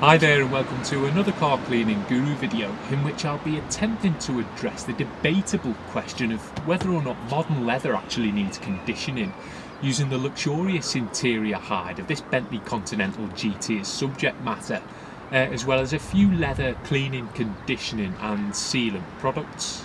Hi there and welcome to another car cleaning guru video in which I'll be attempting to address the debatable question of whether or not modern leather actually needs conditioning, using the luxurious interior hide of this Bentley Continental GT as subject matter, as well as a few leather cleaning, conditioning and sealant products.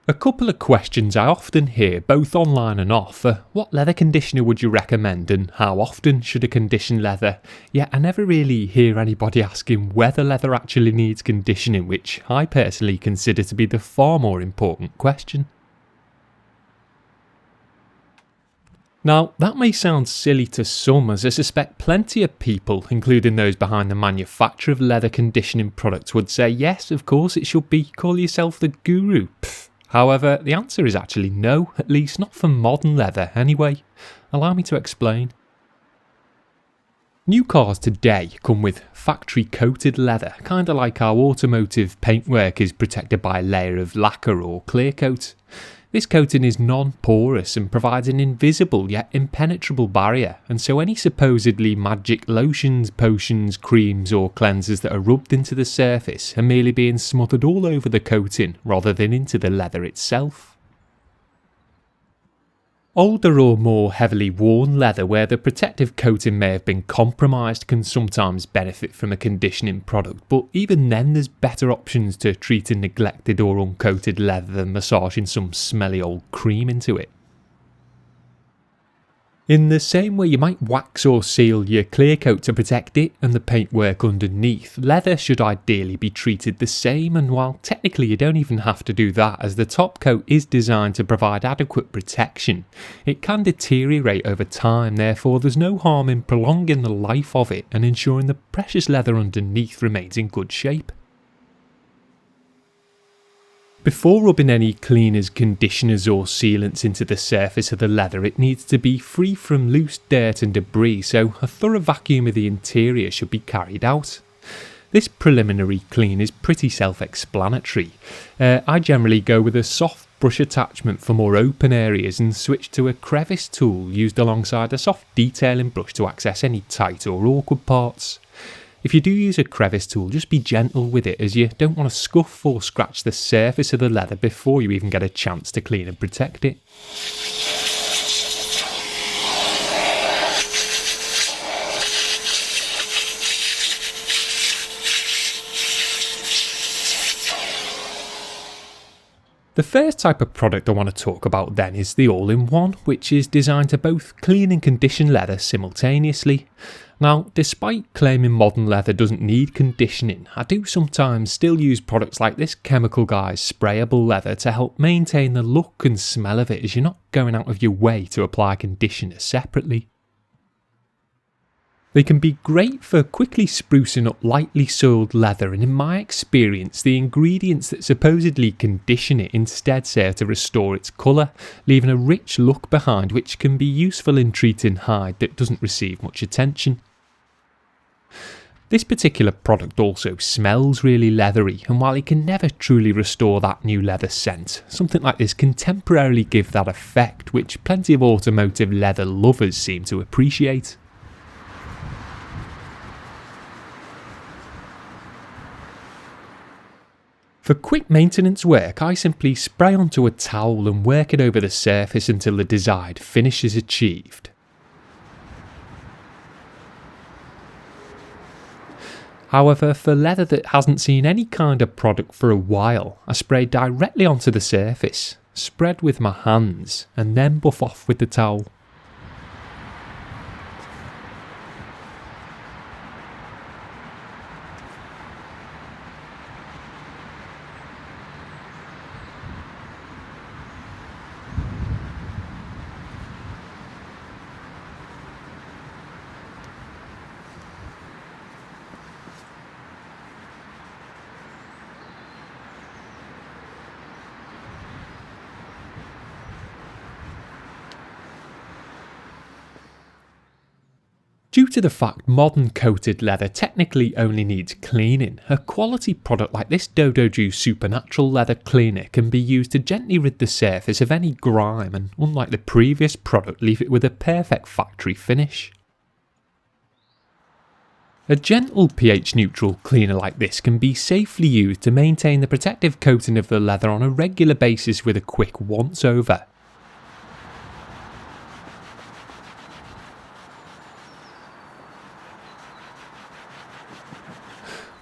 A couple of questions I often hear, both online and off, are what leather conditioner would you recommend and how often should a condition leather? Yet I never really hear anybody asking whether leather actually needs conditioning, which I personally consider to be the far more important question. Now, that may sound silly to some, as I suspect plenty of people, including those behind the manufacture of leather conditioning products, would say yes, of course it should be, call yourself the guru. However, the answer is actually no, at least not for modern leather anyway. Allow me to explain. New cars today come with factory coated leather, kinda like how automotive paintwork is protected by a layer of lacquer or clear coat. This coating is non-porous and provides an invisible yet impenetrable barrier, and so any supposedly magic lotions, potions, creams or cleansers that are rubbed into the surface are merely being smothered all over the coating rather than into the leather itself. Older or more heavily worn leather where the protective coating may have been compromised can sometimes benefit from a conditioning product, but even then there's better options to treating neglected or uncoated leather than massaging some smelly old cream into it. In the same way you might wax or seal your clear coat to protect it and the paintwork underneath, leather should ideally be treated the same, and while technically you don't even have to do that as the top coat is designed to provide adequate protection, it can deteriorate over time, therefore there's no harm in prolonging the life of it and ensuring the precious leather underneath remains in good shape. Before rubbing any cleaners, conditioners or sealants into the surface of the leather, it needs to be free from loose dirt and debris, so a thorough vacuum of the interior should be carried out. This preliminary clean is pretty self-explanatory. I generally go with a soft brush attachment for more open areas and switch to a Crevice Tool used alongside a soft detailing brush to access any tight or awkward parts. If you do use a crevice tool, just be gentle with it, as you don't want to scuff or scratch the surface of the leather before you even get a chance to clean and protect it. The first type of product I want to talk about then is the all-in-one, which is designed to both clean and condition leather simultaneously. Now, despite claiming modern leather doesn't need conditioning, I do sometimes still use products like this chemical guy's Sprayable leather to help maintain the look and smell of it, as you're not going out of your way to apply conditioner separately. They can be great for quickly sprucing up lightly soiled leather, and in my experience the ingredients that supposedly condition it instead serve to restore its colour, leaving a rich look behind which can be useful in treating hide that doesn't receive much attention. This particular product also smells really leathery, and while it can never truly restore that new leather scent, something like this can temporarily give that effect, which plenty of automotive leather lovers seem to appreciate. For quick maintenance work, I simply spray onto a towel and work it over the surface until the desired finish is achieved. However, for leather that hasn't seen any kind of product for a while, I spray directly onto the surface, spread with my hands, and then buff off with the towel. Due to the fact modern coated leather technically only needs cleaning, a quality product like this Dodo Supernatural leather cleaner can be used to gently rid the surface of any grime and, unlike the previous product, leave it with a perfect factory finish. A gentle pH neutral cleaner like this can be safely used to maintain the protective coating of the leather on a regular basis with a quick once over.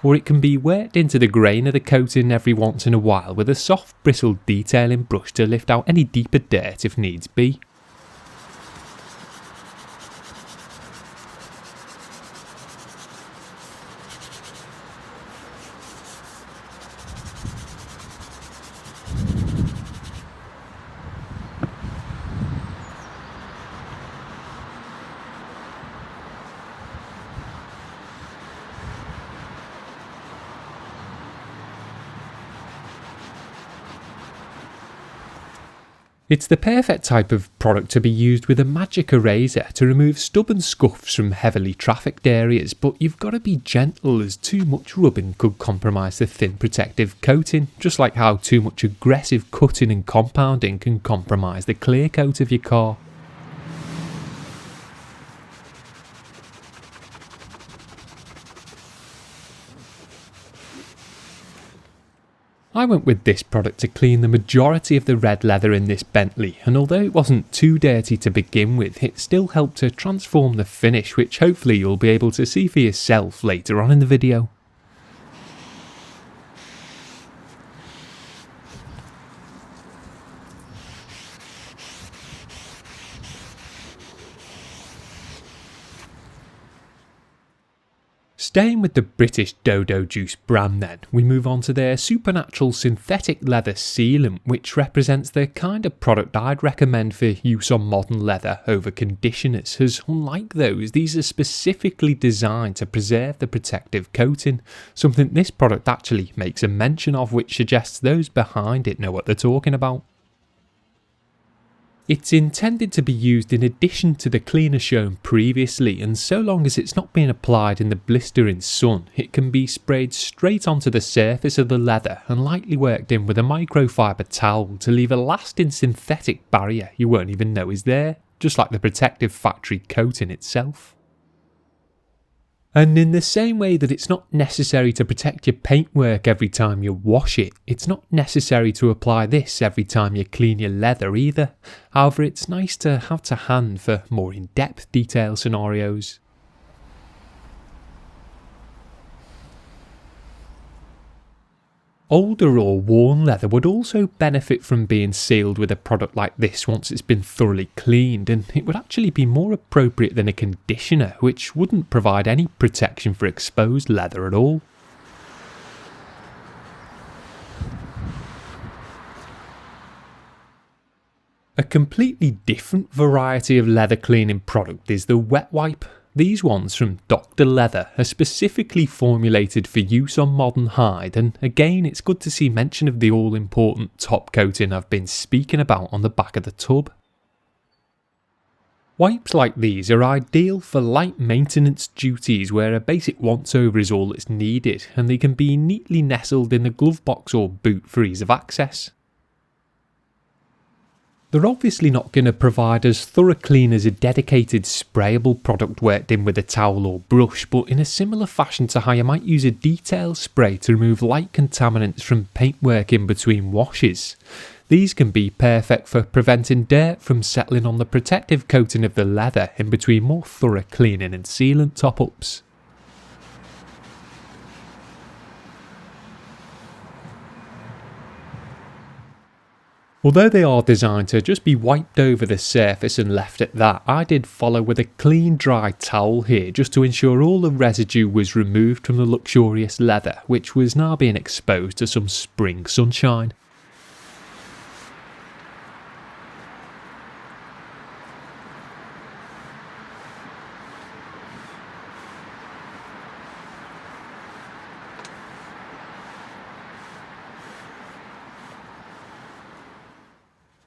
Or it can be worked into the grain of the coating every once in a while with a soft bristled detailing brush to lift out any deeper dirt if needs be. It's the perfect type of product to be used with a magic eraser to remove stubborn scuffs from heavily trafficked areas, but you've got to be gentle as too much rubbing could compromise the thin protective coating, just like how too much aggressive cutting and compounding can compromise the clear coat of your car. I went with this product to clean the majority of the red leather in this Bentley, and although it wasn't too dirty to begin with, it still helped to transform the finish, which hopefully you'll be able to see for yourself later on in the video. Staying with the British Dodo juice brand then, we move on to their supernatural synthetic leather sealant, which represents the kind of product I'd recommend for use on modern leather over conditioners, as unlike those, these are specifically designed to preserve the protective coating, something this product actually makes a mention of, which suggests those behind it know what they're talking about. It's intended to be used in addition to the cleaner shown previously, and so long as it's not being applied in the blistering sun, it can be sprayed straight onto the surface of the leather and lightly worked in with a microfibre towel to leave a lasting synthetic barrier you won't even know is there, just like the protective factory coating itself. And in the same way that it's not necessary to protect your paintwork every time you wash it, it's not necessary to apply this every time you clean your leather either. However, it's nice to have to hand for more in-depth detail scenarios. Older or worn leather would also benefit from being sealed with a product like this once it's been thoroughly cleaned, and it would actually be more appropriate than a conditioner, which wouldn't provide any protection for exposed leather at all. A completely different variety of leather cleaning product is the wet wipe. These ones from Dr. Leather are specifically formulated for use on modern hide, and again it's good to see mention of the all-important top coating I've been speaking about on the back of the tub. Wipes like these are ideal for light maintenance duties where a basic once-over is all that's needed, and they can be neatly nestled in the glove box or boot for ease of access. They're obviously not going to provide as thorough clean as a dedicated sprayable product worked in with a towel or brush, but in a similar fashion to how you might use a detail spray to remove light contaminants from paintwork in between washes. These can be perfect for preventing dirt from settling on the protective coating of the leather in between more thorough cleaning and sealant top-ups. Although they are designed to just be wiped over the surface and left at that, I did follow with a clean dry towel here just to ensure all the residue was removed from the luxurious leather, which was now being exposed to some spring sunshine.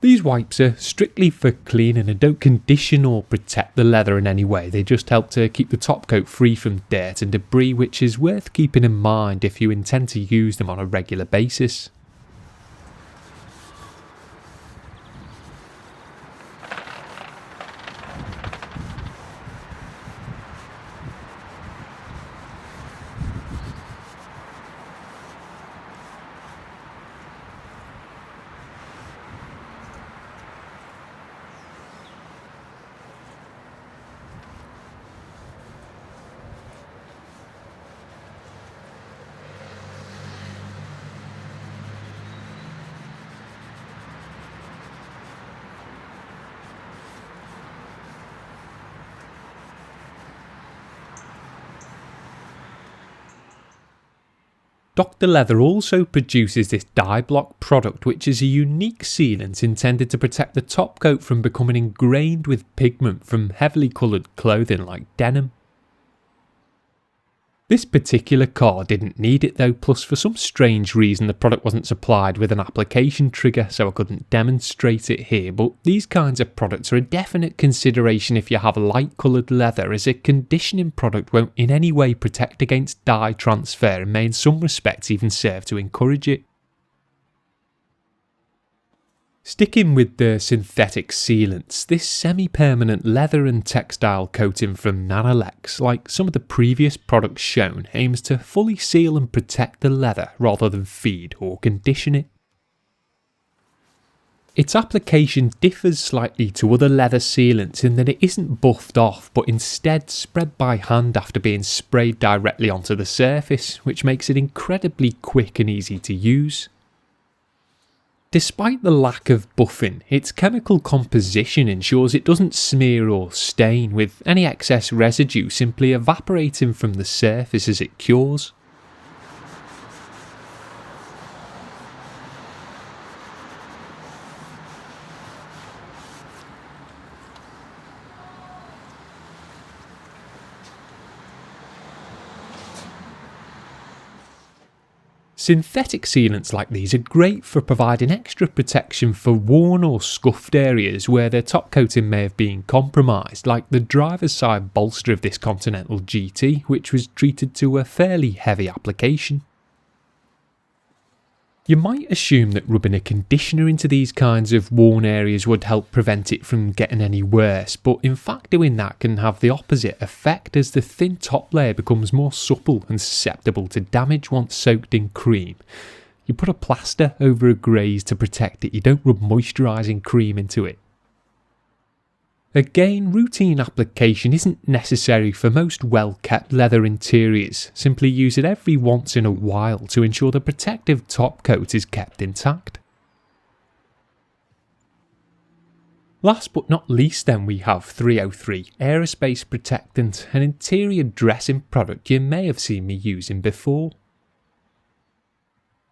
These wipes are strictly for cleaning and don't condition or protect the leather in any way. They just help to keep the top coat free from dirt and debris, which is worth keeping in mind if you intend to use them on a regular basis. Dr. Leather also produces this dye block product, which is a unique sealant intended to protect the top coat from becoming ingrained with pigment from heavily coloured clothing like denim. This particular car didn't need it though, plus for some strange reason the product wasn't supplied with an application trigger, so I couldn't demonstrate it here, but these kinds of products are a definite consideration if you have light coloured leather, as a conditioning product won't in any way protect against dye transfer and may in some respects even serve to encourage it. Sticking with the synthetic sealants, this semi-permanent leather and textile coating from Nanolex, like some of the previous products shown, aims to fully seal and protect the leather rather than feed or condition it. Its application differs slightly to other leather sealants in that it isn't buffed off but instead spread by hand after being sprayed directly onto the surface, which makes it incredibly quick and easy to use. Despite the lack of buffing, its chemical composition ensures it doesn't smear or stain, with any excess residue simply evaporating from the surface as it cures. Synthetic sealants like these are great for providing extra protection for worn or scuffed areas where the top coating may have been compromised, like the driver's side bolster of this Continental GT, which was treated to a fairly heavy application. You might assume that rubbing a conditioner into these kinds of worn areas would help prevent it from getting any worse, but in fact doing that can have the opposite effect, as the thin top layer becomes more supple and susceptible to damage once soaked in cream. You put a plaster over a graze to protect it, you don't rub moisturising cream into it. Again, routine application isn't necessary for most well-kept leather interiors. Simply use it every once in a while to ensure the protective top coat is kept intact. Last but not least then, we have 303 Aerospace Protectant, an interior dressing product you may have seen me using before.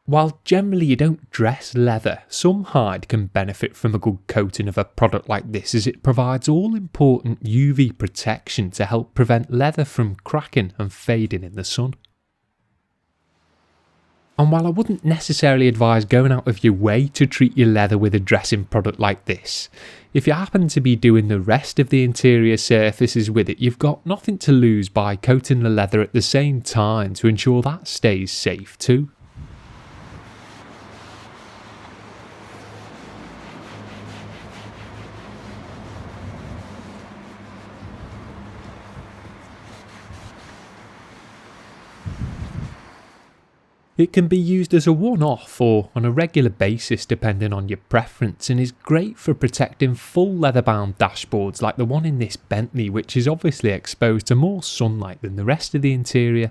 While generally you don't dress leather, some hide can benefit from a good coating of a product like this, as it provides all important UV protection to help prevent leather from cracking and fading in the sun. And while I wouldn't necessarily advise going out of your way to treat your leather with a dressing product like this, if you happen to be doing the rest of the interior surfaces with it, you've got nothing to lose by coating the leather at the same time to ensure that stays safe too. It can be used as a one-off or on a regular basis depending on your preference, and is great for protecting full leather-bound dashboards like the one in this Bentley, which is obviously exposed to more sunlight than the rest of the interior.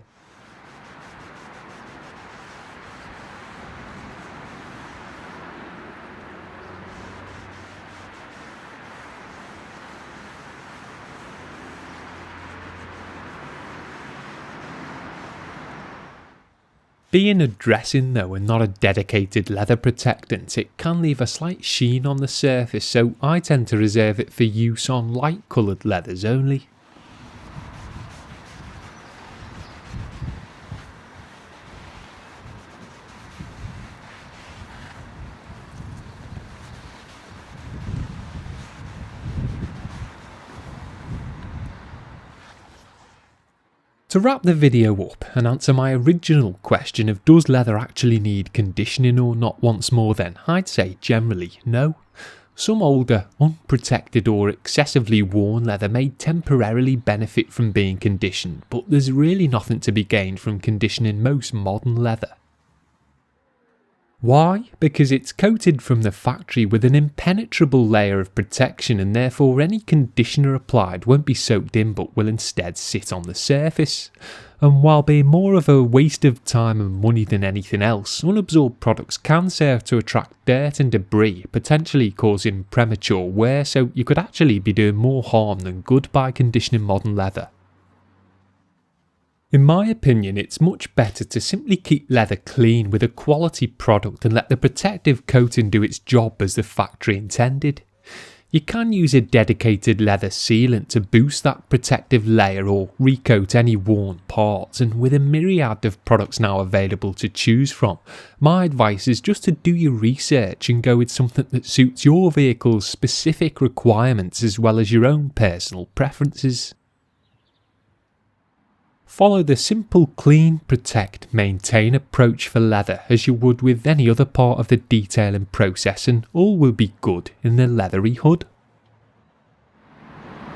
Being a dressing though and not a dedicated leather protectant, it can leave a slight sheen on the surface, so I tend to reserve it for use on light coloured leathers only. To wrap the video up and answer my original question of does leather actually need conditioning or not once more, then I'd say generally no. Some older, unprotected or excessively worn leather may temporarily benefit from being conditioned, but there's really nothing to be gained from conditioning most modern leather. Why? Because it's coated from the factory with an impenetrable layer of protection, and therefore any conditioner applied won't be soaked in but will instead sit on the surface. And while being more of a waste of time and money than anything else, unabsorbed products can serve to attract dirt and debris, potentially causing premature wear, so you could actually be doing more harm than good by conditioning modern leather. In my opinion, it's much better to simply keep leather clean with a quality product and let the protective coating do its job as the factory intended. You can use a dedicated leather sealant to boost that protective layer or recoat any worn parts, and with a myriad of products now available to choose from, my advice is just to do your research and go with something that suits your vehicle's specific requirements as well as your own personal preferences. Follow the simple clean, protect, maintain approach for leather as you would with any other part of the detailing process, and all will be good in the leathery hood.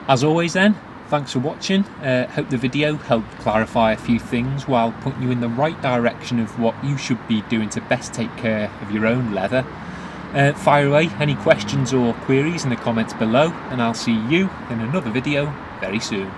As always then, thanks for watching. Hope the video helped clarify a few things while pointing you in the right direction of what you should be doing to best take care of your own leather. Fire away any questions or queries in the comments below, and I'll see you in another video very soon.